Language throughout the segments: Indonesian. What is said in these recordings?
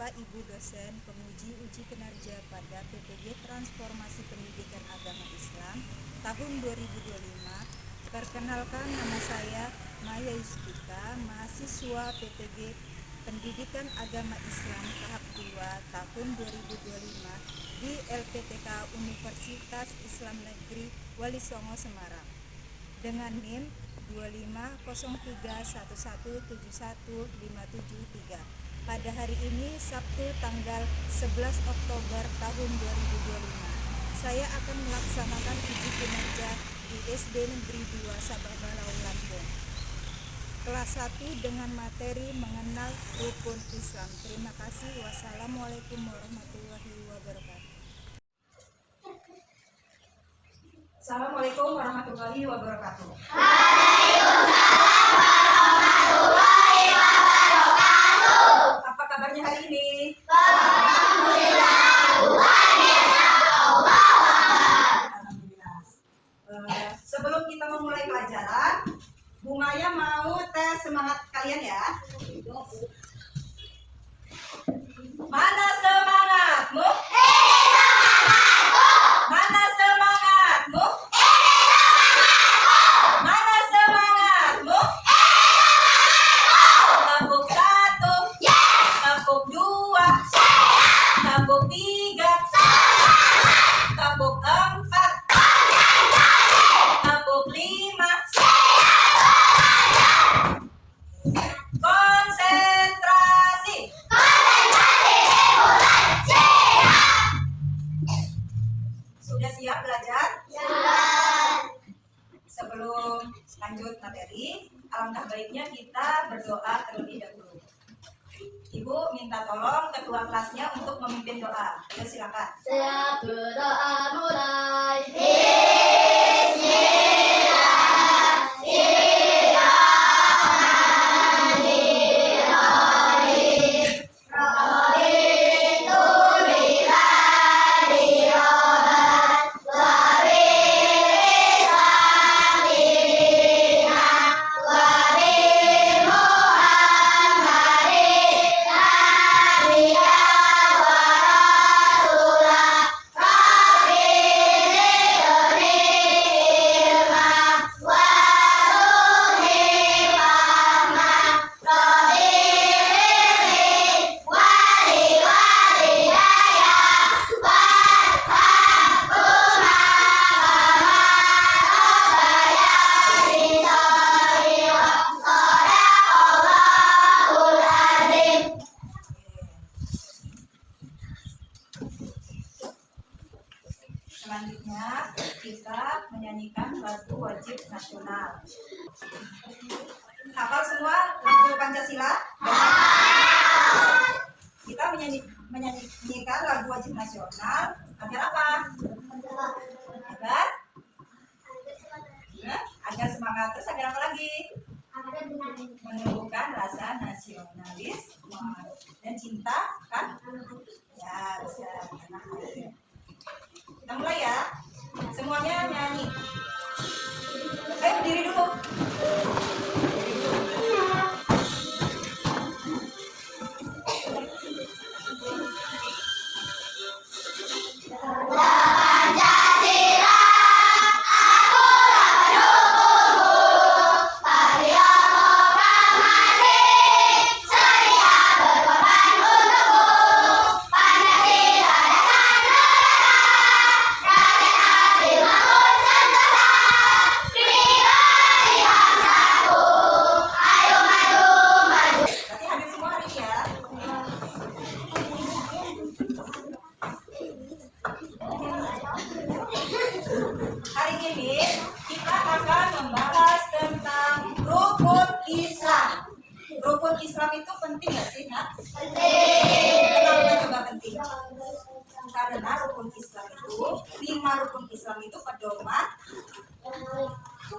Bapak Ibu dosen penguji uji kinerja pada PPG Transformasi Pendidikan Agama Islam tahun 2025. Perkenalkan, nama saya Maya Yustika, mahasiswa PPG Pendidikan Agama Islam tahap 2 tahun 2025 di LPTK Universitas Islam Negeri Wali Songo Semarang dengan NIM 25031171573. Pada hari ini Sabtu tanggal 11 Oktober tahun 2025, saya akan melaksanakan uji kinerja di SD Negeri 2 Sabah Balau Lampung. Kelas 1 dengan materi mengenal rukun Islam. Terima kasih. Wassalamualaikum warahmatullahi wabarakatuh. Assalamualaikum warahmatullahi wabarakatuh. Apa kabarnya hari ini? Alhamdulillah. Sebelum kita memulai pelajaran, Bu Maya mau tes semangat kalian ya. Mana semangatmu? Mana semangatmu? Mana semangatmu? Tepuk 1, tepuk 2, tepuk 3, tepuk 4, tepuk 5. Konsentrasi. Sudah siap belajar? Sebelum lanjut materi, alangkah baiknya kita berdoa terlebih dahulu. Ibu minta tolong ketua kelasnya untuk memimpin doa. Ayo silakan. Siap berdoa mulai. Selanjutnya kita menyanyikan lagu wajib nasional. Hafal semua lagu Pancasila? Kita menyanyikan lagu wajib nasional agar apa? Agar semangat. Terus agar apa lagi? Menumbuhkan rasa nasionalis dan cinta kan? Ya, bisa tanah air. Kita mulai ya. Semuanya nyanyi. Ayo berdiri dulu. Berarti hadir semua hari ini ya. Hari ini kita akan membahas tentang rukun Islam. Rukun Islam itu penting nggak sih, Nak? Penting. Kenapa coba penting? Karena rukun Islam itu 5 rukun Islam itu pedoman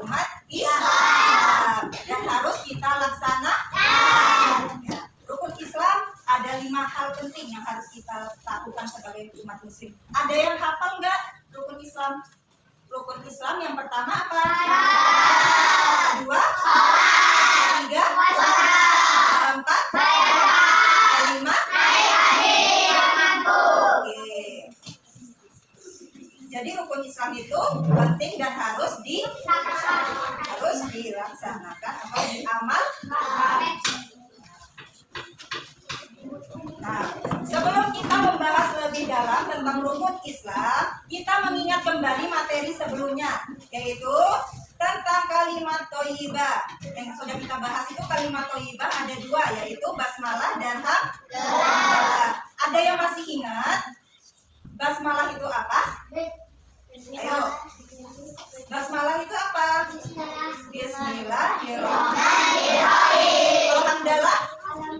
umat Islam yang harus kita laksanakan. Ya. Rukun Islam ada 5 hal penting yang harus kita lakukan sebagai umat Muslim. Ada yang hafal nggak rukun Islam? Rukun Islam yang pertama apa? Kedua? Ketiga? Keempat? Kelima? Jadi rukun Islam itu penting dan harus dilaksanakan atau diamalkan. Nah, sebelum kita membahas lebih dalam tentang rukun Islam, kita mengingat kembali materi sebelumnya, yaitu tentang kalimat thayyibah. Yang sudah kita bahas itu kalimat thayyibah ada dua, yaitu basmalah dan hamdalah. Ada yang masih ingat basmalah itu apa? Ayo. Basmalah itu apa? Bismillahirrahmanirrahim. Kalau hamdalah?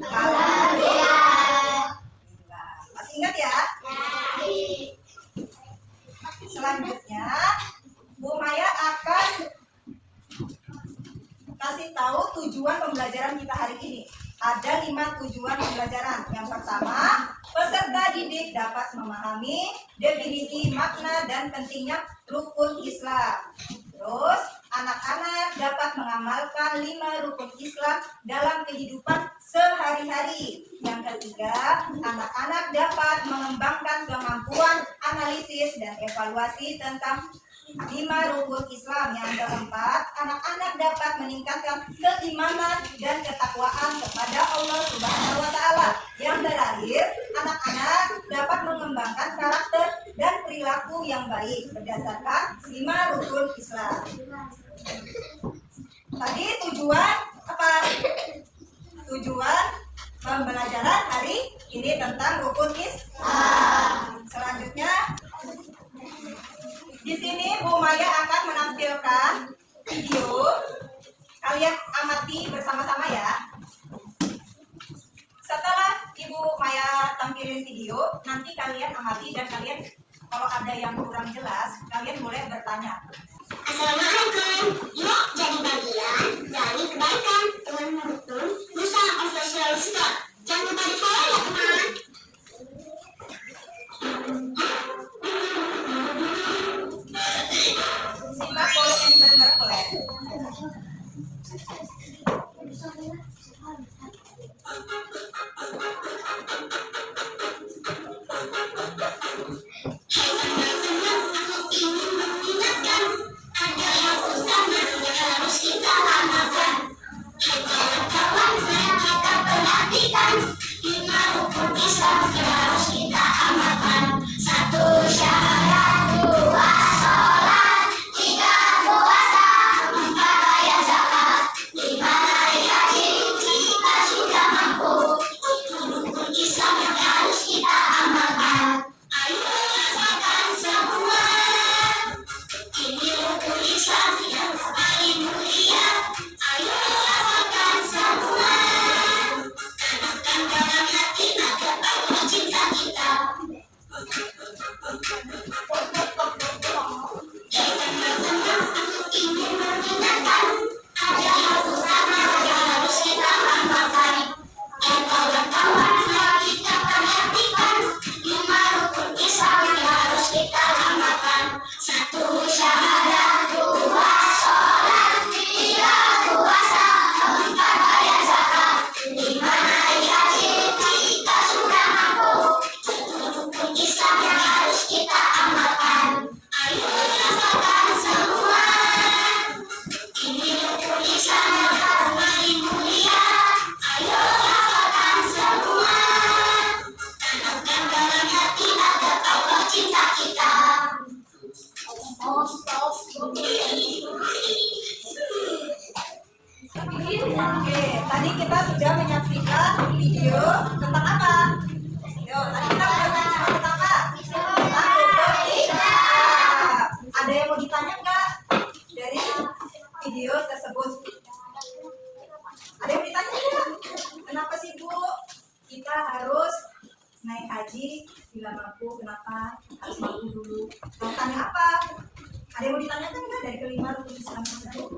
Alhamdulillah. Masih ingat ya? Selanjutnya, Bu Maya akan kasih tahu tujuan pembelajaran kita hari ini. Ada 5 tujuan pembelajaran. Yang pertama, peserta didik dapat memahami definisi, makna, dan pentingnya rukun Islam. Terus, anak-anak dapat mengamalkan 5 rukun Islam dalam kehidupan sehari-hari. Yang ketiga, anak-anak dapat mengembangkan kemampuan analisis dan evaluasi tentang 5 rukun Islam. Yang keempat, anak-anak dapat meningkatkan keimanan dan ketakwaan kepada Allah Subhanahu wa Ta'ala. Yang terakhir, anak-anak dapat mengembangkan karakter dan perilaku yang baik berdasarkan 5 rukun Islam. Tadi tujuan apa? Tujuan pembelajaran hari ini tentang rukun Islam. Selanjutnya, di sini Bu Maya akan menampilkan video. Kalian amati bersama-sama ya. Setelah Ibu Maya tampilin video, nanti kalian amati dan kalian kalau ada yang kurang jelas, kalian boleh bertanya. Assalamualaikum. Yuk jadi bagian dari kebaikan teman rukun Nusa Official Store. Jangan lupa di follow ya teman. Simak boleh yang bareng-bareng boleh. Oke, tadi kita sudah menyaksikan video tentang apa? Yuk, tadi kita sudah menyaksikan tentang apa? Tentang rukun Islam. Ada yang mau ditanya nggak dari video tersebut? Ada yang mau ditanya nggak? Kenapa sih Bu kita harus naik haji? Bila mampu, kenapa harus mampu dulu? Mau tanya apa? Ada yang mau ditanyakan nggak dari kelima rukun Islam tersebut?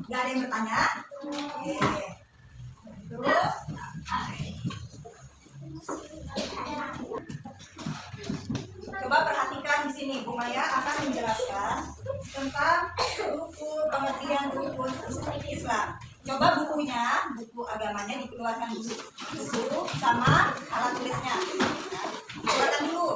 Gak ada yang bertanya? Oke. Terus coba perhatikan di sini, Bu Maya akan menjelaskan tentang pengertian rukun Islam. Coba bukunya, buku agamanya dikeluarkan dulu. Buku sama alat tulisnya. Keluarkan dulu.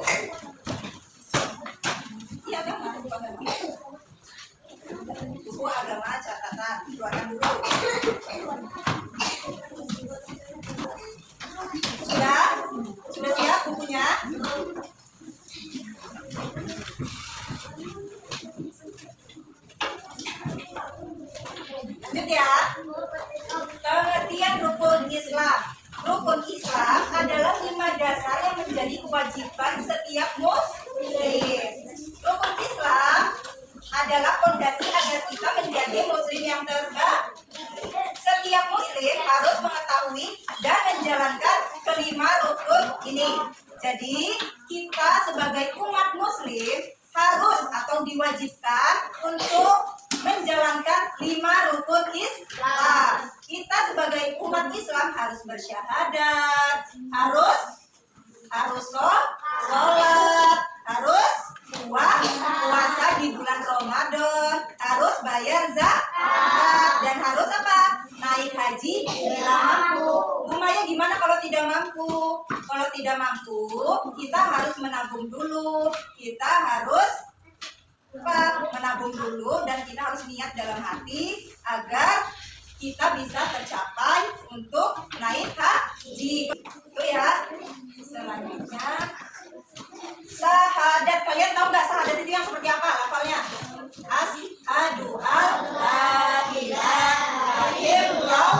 yang terbaik. Setiap muslim harus mengetahui dan menjalankan kelima rukun ini. Jadi kita sebagai umat muslim harus atau diwajibkan untuk menjalankan 5 rukun Islam. Kita sebagai umat Islam harus bersyahadat, harus sholat, harus puasa di bulan Ramadan, harus bayar zakat, dan harus apa? Naik haji bila mampu. Bu Maya gimana kalau tidak mampu? Kalau tidak mampu, kita harus menabung dulu. Kita harus menabung dulu dan kita harus niat dalam hati agar kita bisa tercapai untuk naik haji. Itu ya. Selanjutnya syahadat. Kalian tahu nggak syahadat itu yang seperti apa lafalnya? Asyhadu alla ilaha illallah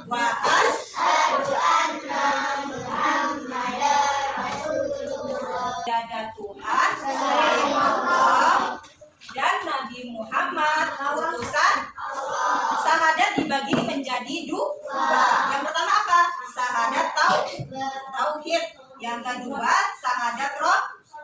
wa asyhadu anna Muhammadar Rasulullah. Ada Tuhan selain Allah dan Nabi Muhammad utusan Allah. Syahadat dibagi menjadi 2. Yang pertama apa? Syahadat tauhid. Yang kedua syahadat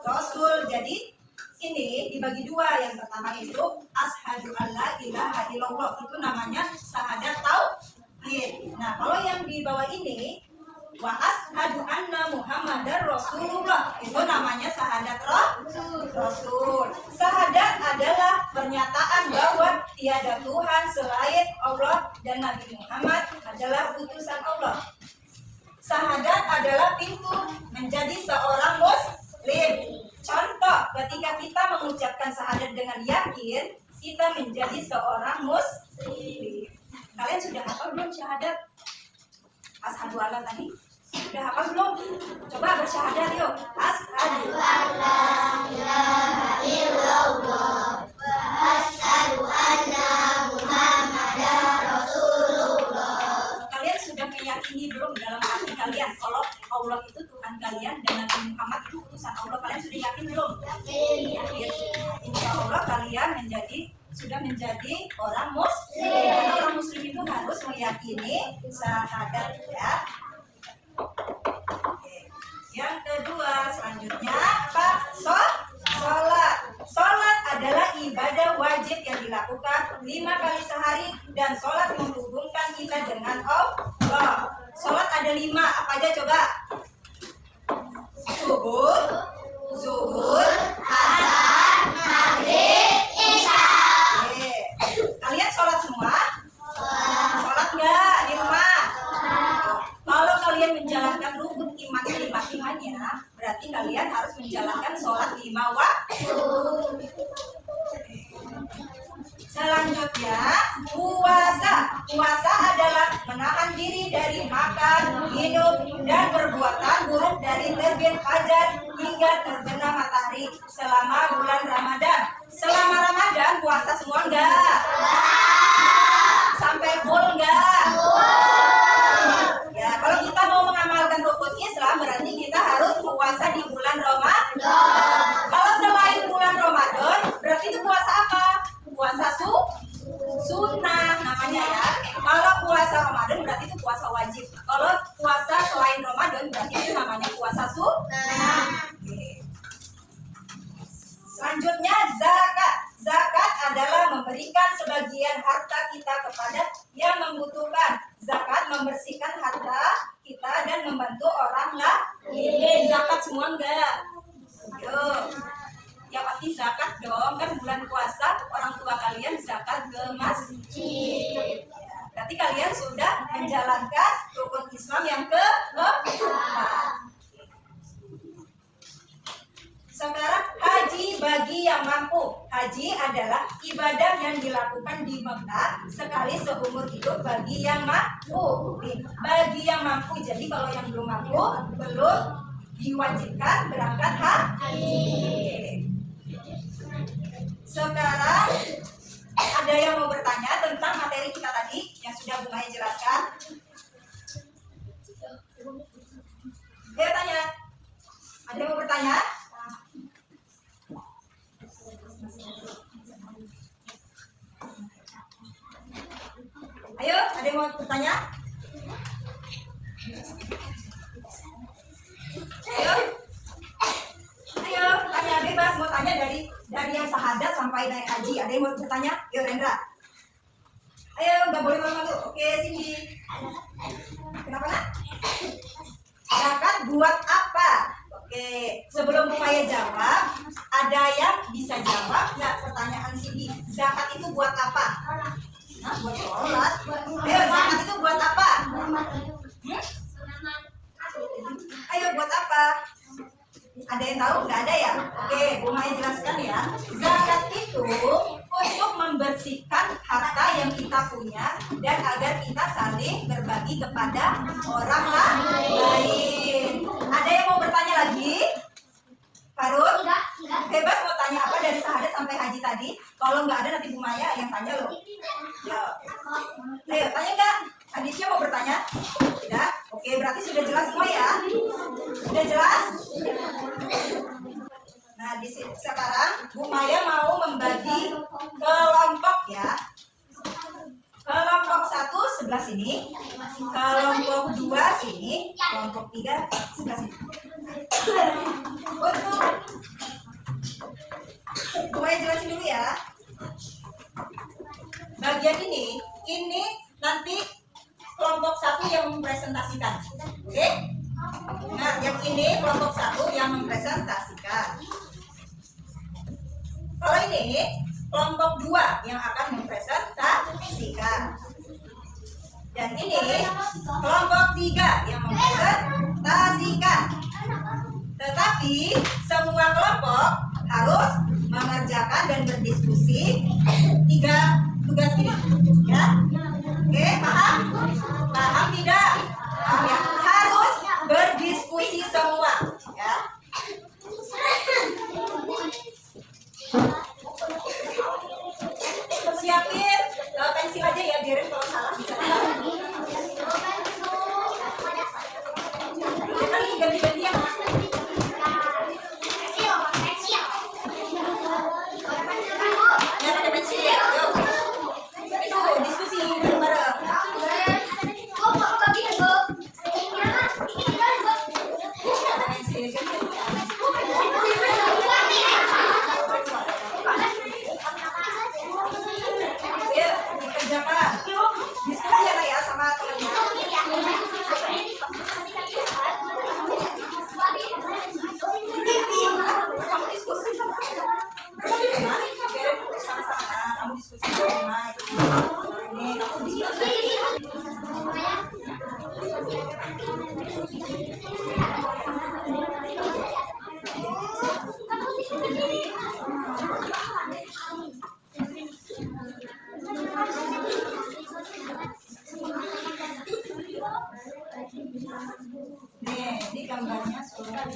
Rasul. Jadi ini dibagi 2. Yang pertama itu asyhadu alla ilaha illallah, itu namanya syahadat tauhid. Nah, kalau yang di bawah ini wa asyhadu anna Muhammadar Rasulullah, itu namanya syahadat Rasul. Syahadat adalah pernyataan bahwa tiada Tuhan selain Allah dan Nabi Muhammad adalah utusan Allah. Syahadat adalah pintu menjadi seorang muslim. Contoh, ketika kita mengucapkan syahadat dengan yakin, kita menjadi seorang muslim. Kalian sudah hafal belum syahadat? Asyhadu alla tadi? Sudah hafal belum? Coba bersyahadat yuk. Asyhadu alla ilaha illallah wa asyhadu anna Muhammadar Rasulullah. Kalian sudah meyakini belum dalam hati kalian kalau Allah itu Tuhan kalian dan Nabi Muhammad itu utusan Allah? Kalian sudah yakin belum? Yakin. Insya Allah kalian sudah menjadi orang muslim. Karena orang muslim itu harus meyakini syahadat ya. Oke. Yang kedua selanjutnya apa? Sholat. Sholat adalah ibadah wajib yang dilakukan 5 kali sehari dan sholat menghubungkan kita dengan Allah. Sholat ada 5, apa aja coba? Subuh, zuhur, asar, maghrib, isya. Oke. Kalian sholat semua? Sholat nggak di rumah? Kalau kalian menjalankan rukun iman 5-5-nya, berarti kalian harus menjalankan sholat 5 waktu. Selanjutnya puasa. Puasa adalah menahan diri dari makan, minum, dan perbuatan buruk dari terbit fajar hingga terbenam matahari selama bulan Ramadan. Selama Ramadan puasa semua enggak? Sampai full enggak? Ya, kalau kita mau mengamalkan rukun Islam berarti kita harus puasa di bulan Ramadan. Kalau selain bulan Ramadan berarti itu puasa apa? Puasa sunnah namanya ya. Kalau puasa Ramadan berarti itu puasa wajib. Kalau puasa selain Ramadan berarti itu namanya puasa sunnah. Oke. Selanjutnya zakat. Zakat adalah memberikan sebagian harta kita kepada yang membutuhkan. Zakat membersihkan harta kita dan membantu orang lain. Zakat semua enggak? Yuk. Ya pasti zakat dong, kan bulan puasa orang tua kalian zakat ke masjid. Berarti kalian sudah menjalankan rukun Islam yang keempat. Sekarang haji bagi yang mampu. Haji adalah ibadah yang dilakukan di Mekah sekali seumur hidup bagi yang mampu. Bagi yang mampu, jadi kalau yang belum mampu belum diwajibkan berangkat haji. Sekarang ada yang mau bertanya tentang materi kita tadi yang sudah Bu Maya jelaskan? Ayo tanya. Ada yang mau bertanya? yang mau bertanya? Ayo, tanya bebas. Mau tanya dari yang syahadat sampai naik haji. Ada yang mau bertanya? Yuk, Rendra. Ayo, nggak boleh malu-malu. Oke, Cindy. Kenapa, nak? Zakat buat apa? Oke, sebelum Bu Maya jawab, ada yang bisa jawab nggak pertanyaan Cindy? Zakat itu buat apa? Nah, buat sholat. Ayo, zakat itu buat apa? Ayo, buat apa? Ada yang tahu? Nggak ada ya? Oke, Bu Maya jelaskan ya. Zakat itu untuk membersihkan harta yang kita punya dan agar kita saling berbagi kepada orang lain. Ada yang mau bertanya lagi? Farul? Bebas mau tanya apa dari syahadat sampai haji tadi? Kalau nggak ada nanti Bu Maya yang tanya loh. Ayo, tanya nggak? Aditya mau bertanya? Tidak? Oke, berarti sudah jelas semua ya? Sudah jelas? Nah, sekarang Bu Maya mau membagi kelompok ya. Kelompok 1 sebelah sini, kelompok 2 sini, kelompok 3 sebelah sini. Untuk Bu Maya jelasin dulu ya. Bagian ini nanti kelompok 1 yang mempresentasikan. Oke? Nah, yang ini kelompok 1 yang mempresentasikan. Kalau ini kelompok 2 yang akan mempresentasikan. Dan ini kelompok 3 yang mempresentasikan. Tetapi semua kelompok harus mengerjakan dan berdiskusi 3 tugas ini. Ya? Oke, paham? Paham tidak? Paham ya? Harus berdiskusi semua, ya. Siapin pensil aja ya, biarin kalau salah bisa. Kita ganti-gantian. Diskusi bareng-bareng. Ini gambarnya sudah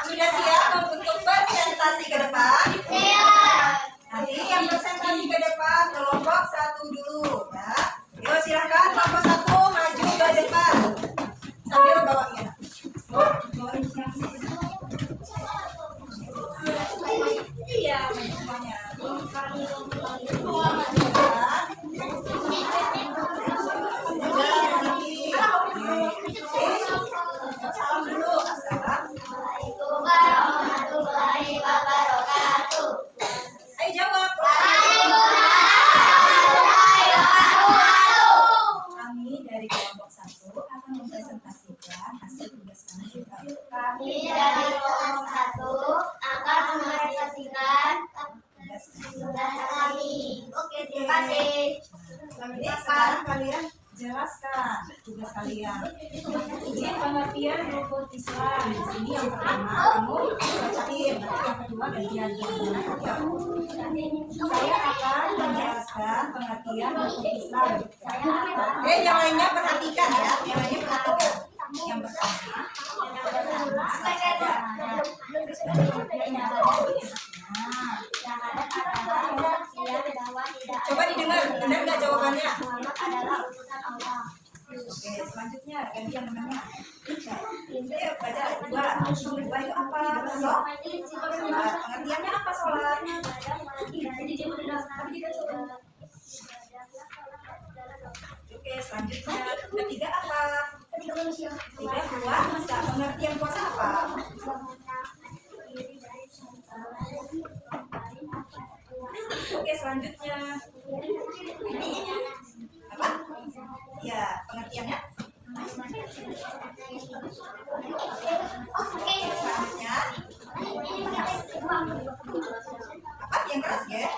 sudah siap untuk presentasi ke depan? Nanti yang presentasi ke depan kelompok 1 dulu ya. Yuk silahkan kelompok 1 maju ke depan sambil bawa ini. Iya, semuanya. Salam dulu. Assalamualaikum warahmatullahi wabarakatuh. Ayo jawab. Kami dari kelompok 1 akan mempresentasikan hasil tugas kami. Kami dari kelompok 1 akan mempresentasikan tugas kami. Oke, terima kasih. Jadi sekarang kalian jelaskan tugas kalian. Ini pengertian rukun Islam. Di sini yang pertama kamu bacain, nanti yang kedua gantian. Saya akan menjelaskan pengertian rukun Islam. Oke, yang lainnya perhatikan ya. Yang lainnya perhatikan. Yang pertama, nah, ganti yang namanya. Ayo baca dua. Dua itu apa? Sholat. Pengertiannya apa sholat? Oke, selanjutnya ketiga apa? Tiga puasa. Pengertian puasa apa? Oke, selanjutnya apa? Ya, pengertiannya. Oke, selanjutnya apa? Yang keras ya?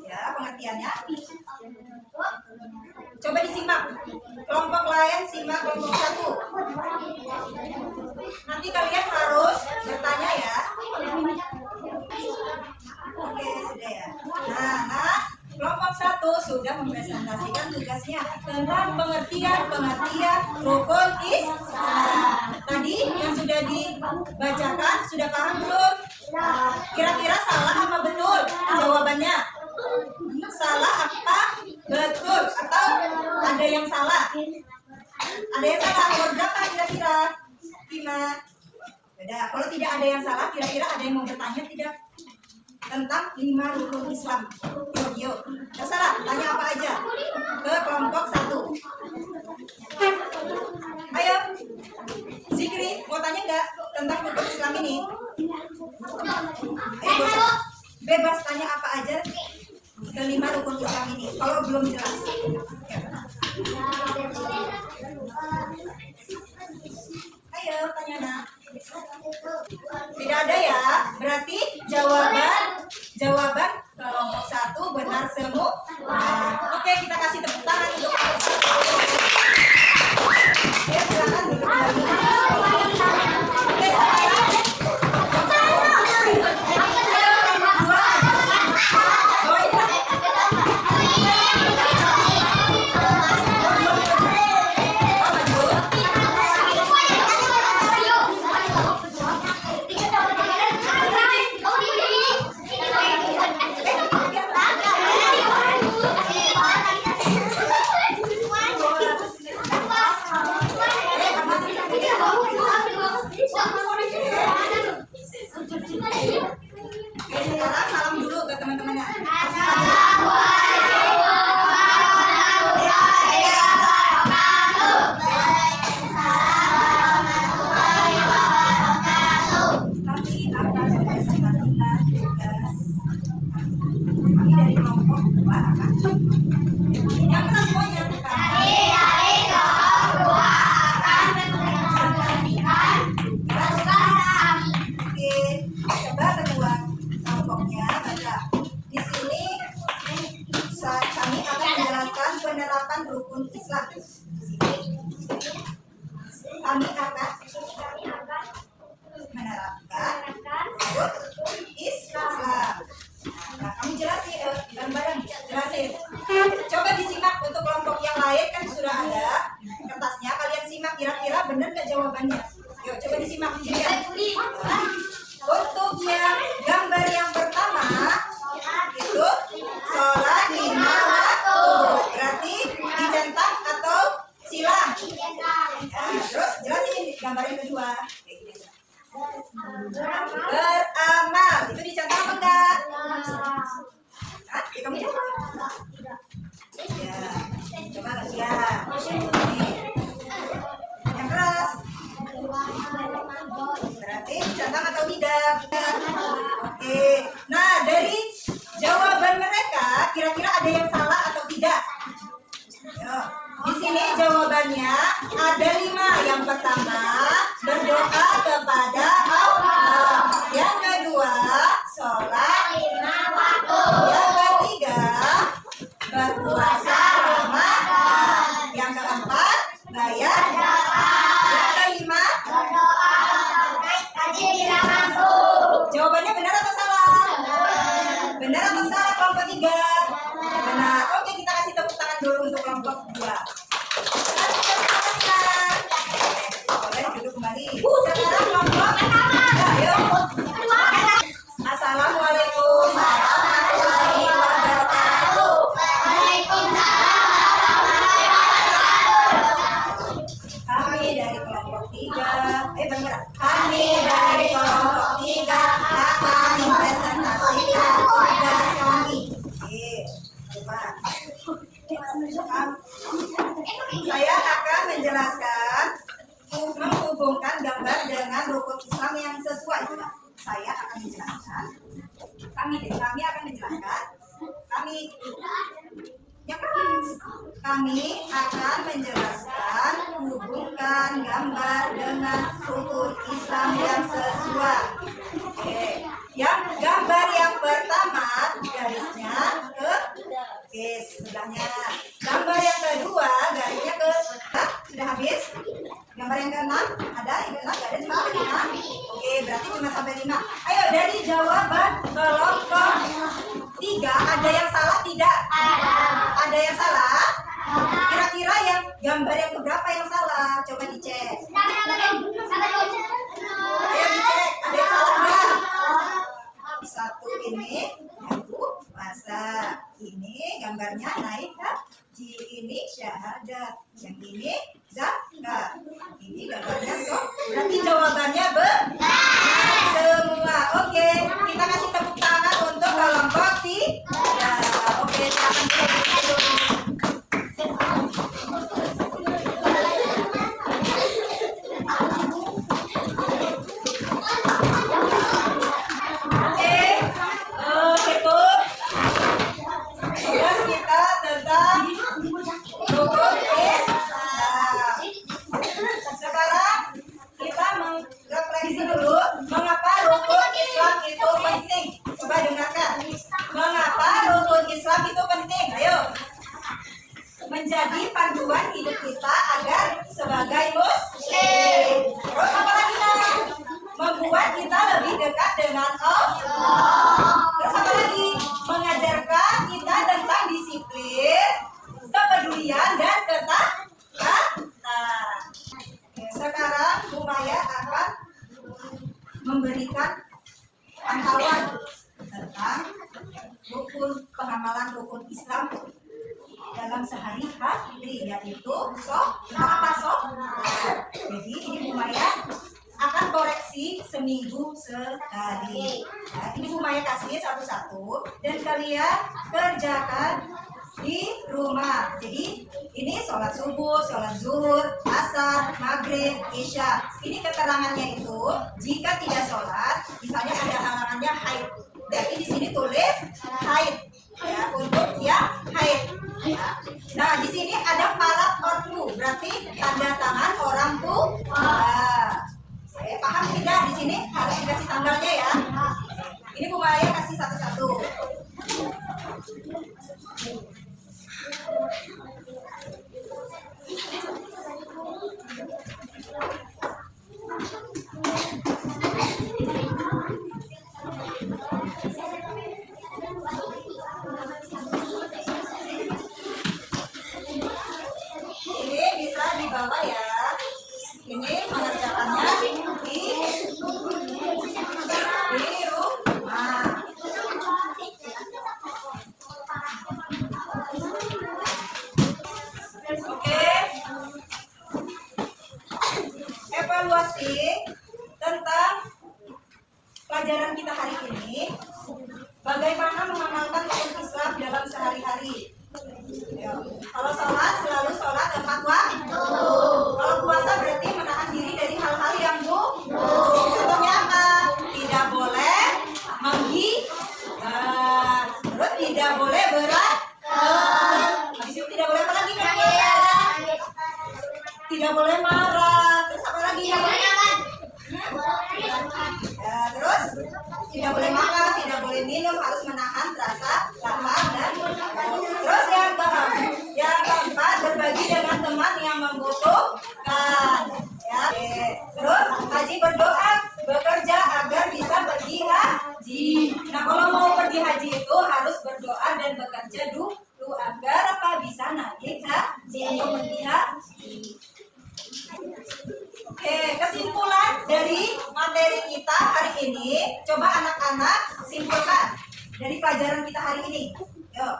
Ya, pengertiannya. Coba disimak. Kelompok lain simak kelompok 1. Nanti kalian harus bertanya ya. Oke, sudah ya. Nah, kelompok 1 sudah mempresentasikan tugasnya tentang pengertian rukun Islam. Tadi yang sudah dibacakan sudah paham belum? Kira-kira salah apa betul jawabannya? Salah apa betul? Atau ada yang salah? Ada yang salah? Nomor berapa kira-kira? 5. Beda. Kalau tidak ada yang salah, kira-kira ada yang mau bertanya tidak? Tentang 5 rukun Islam. Yuk. Terserah, tanya apa aja ke kelompok 1. Ayo, Zikri, mau tanya nggak tentang rukun Islam ini? Ayo, bebas tanya apa aja ke 5 rukun Islam ini. Kalau belum jelas. Ayo, tanya nak. Tidak ada ya? Berarti jawaban kelompok 1 benar semua. Oke, kita kasih tepuk tangan untuk kelompok 1. Oke, silakan duduk kembali. Oke, sekarang salam dulu ke teman-temannya. Nanti akan mempresentasikan tugas kami dari kelompok 2 akan yang keras semuanya. Oke, coba kedua kelompoknya baca. Di sini kami akan menjelaskan penerapan rukun Islam. Di sini kami akan menerapkan rukun Islam. Nah, kamu jelasin, bareng-bareng jelasin. Coba disimak untuk kelompok yang lain kan sudah ada kertasnya. Kalian simak kira-kira benar nggak jawabannya. Yuk, coba disimak. Untuk yang gambar yang pertama itu sholat 5 waktu. Berarti dicentang atau silang? Nah, terus jelasin gambar yang kedua. Beramal itu dicentang apa enggak? Hah? Ya, kamu jawab. Ya, coba ya. Yang keras. Berarti dicentang atau tidak? Oke. Nah, dari jawaban mereka kira-kira ada yang salah atau tidak? Di sini jawabannya ada 5. Yang pertama, berdoa kepada Allah. Yang kedua, sholat 5 waktu. Yang ketiga, berpuasa Ramadan. Yang keempat, bayar zakat. Yang kelima, berdoa rajin di waktu. Jawabannya benar atau salah? Benar atau salah kelompok 3? Benar. Oke, kita kasih tepuk tangan dulu untuk kelompok 2. Boleh duduk kembali. Sekarang kelompok ayo. Assalamualaikum warahmatullahi wabarakatuh. Waalaikumsalam warahmatullahi wabarakatuh. Oke, bareng-bareng. Kami dari kelompok 3 akan mempresentasikan tugas kami. Oke, coba. Saya akan menjelaskan menghubungkan gambar dengan rukun Islam yang sesuai. Saya akan menjelaskan. Kami akan menjelaskan. Kami akan menjelaskan hubungkan gambar dengan rukun Islam yang sesuai. Oke. Yang gambar yang pertama garisnya ke sebelahnya. Gambar yang kedua garisnya ke sudah habis. Gambar yang keenam ada yang keenam gak ada cuma sampai 5. Oke, berarti cuma sampai 5. Ayo dari jawaban kelompok 3 ada yang salah tidak? Ada yang salah? Kira-kira yang gambar yang keberapa yang salah? Coba dicek. Ayo dicek, ada yang salah nggak? Satu ini masa ini gambarnya naik haji, ini syahadat, yang ini zakat, ini gambarnya sok. Berarti jawabannya benar semua. Oke, kita kasih tepuk tangan untuk kelompok 3. Oke, silakan dulu. Menjadi panduan hidup kita agar sebagai muslim. Terus apa lagi nak? Membuat kita lebih dekat dengan Allah. Terus apa lagi? Mengajarkan kita tentang disiplin, kepedulian dan ketaatan. Sekarang Bu Maya akan memberikan pantauan tentang penghamalan rukun Islam dalam sehari-hari, yaitu jadi ini Bu Maya akan koreksi seminggu sekali. Nah, ini Bu Maya kasih satu-satu dan kalian kerjakan di rumah. Jadi ini sholat subuh, sholat zuhur, asar, maghrib, isya. Ini keterangannya itu jika tidak sholat, misalnya ada halangannya haid, berarti di sini tulis haid. Ya, untuk yang haid. Ya. Nah, di sini ada palat ortu, berarti tanda tangan orang tua. Saya paham tidak? Di sini harus dikasih tanggalnya ya. Ini Bu Maya kasih satu-satu. Ini bisa dibawa ya. Ini mengerjakannya di rumah. Oke. Evaluasi tentang pelajaran kita hari ini. Bagaimana mengamalkan rukun Islam dalam sehari-hari. Kalau sholat selalu sholat 4 waktu. Kalau puasa berarti menahan diri dari hal-hal yang buruk. Contohnya apa? Tidak boleh menggibah. Terus tidak boleh berat. Habis itu tidak boleh apa lagi? Tidak boleh marah. Terus apa lagi? Terus tidak boleh makan, tidak boleh minum, harus menahan rasa lapar dan terus yang keempat berbagi dengan teman yang membutuhkan. Ya. Terus haji berdoa bekerja agar bisa pergi haji. Nah, kalau mau pergi haji itu harus berdoa dan bekerja dulu agar apa bisa naik haji atau pergi haji. Oke, kesimpulan dari materi kita hari ini, coba anak-anak simpulkan dari pelajaran kita hari ini. Yuk.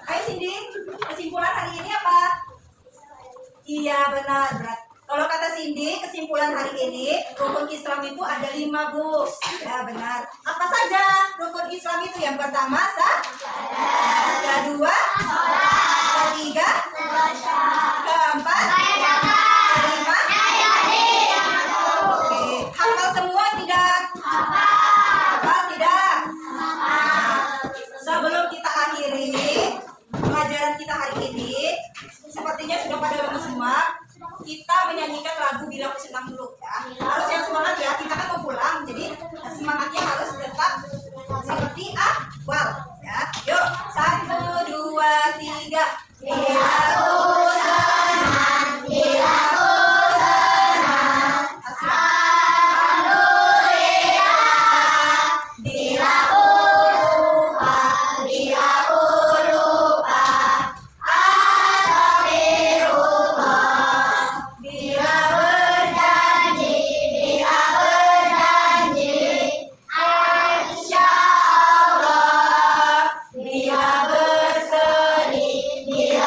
Ayo Cindy, kesimpulan hari ini apa? Iya benar. Kalau kata Cindy, kesimpulan hari ini, rukun Islam itu ada 5, Bu. Ya benar. Apa saja rukun Islam itu? Yang pertama, kedua, ketiga, keempat, kelima. Oke, hafal semua tidak? Hafal tidak? Sebelum kita akhiri pelajaran kita hari ini, sepertinya sudah pada lama semua. Kita menyanyikan lagu Bila Ku Senang dulu ya. Harus yang semangat ya. Kita kan mau pulang, jadi semangatnya harus tetap seperti awal ya. Yuk, 1, 2, 3. Bila ku senang, bila ku senang, alhamdulillah. Bila ku lupa, bila ku lupa, astagfirullah. Bila berjanji, insya Allah. Bila bersedih,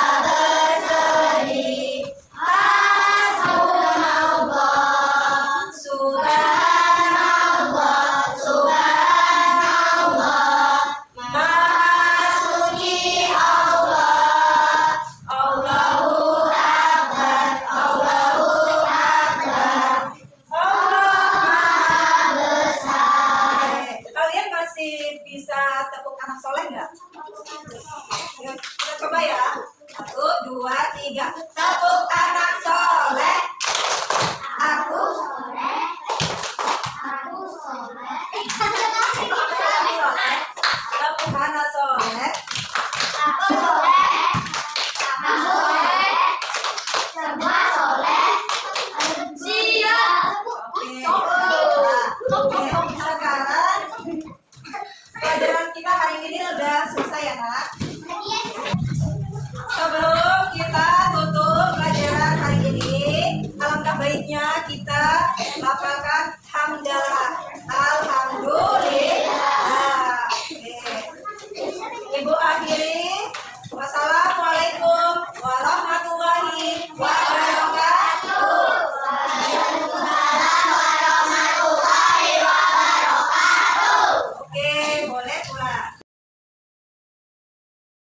subhanallah, subhanallah, subhanallah. Maha suci Allah, Allahu Akbar, Allahu Akbar. Allah Maha Besar. Kalian masih bisa tepuk anak soleh nggak? Yuk, kita coba ya. 1, 2, 3. Tepuk anak soleh. Aku tepuk anak soleh. Oke, sekarang pelajaran kita hari ini sudah selesai ya, Nak.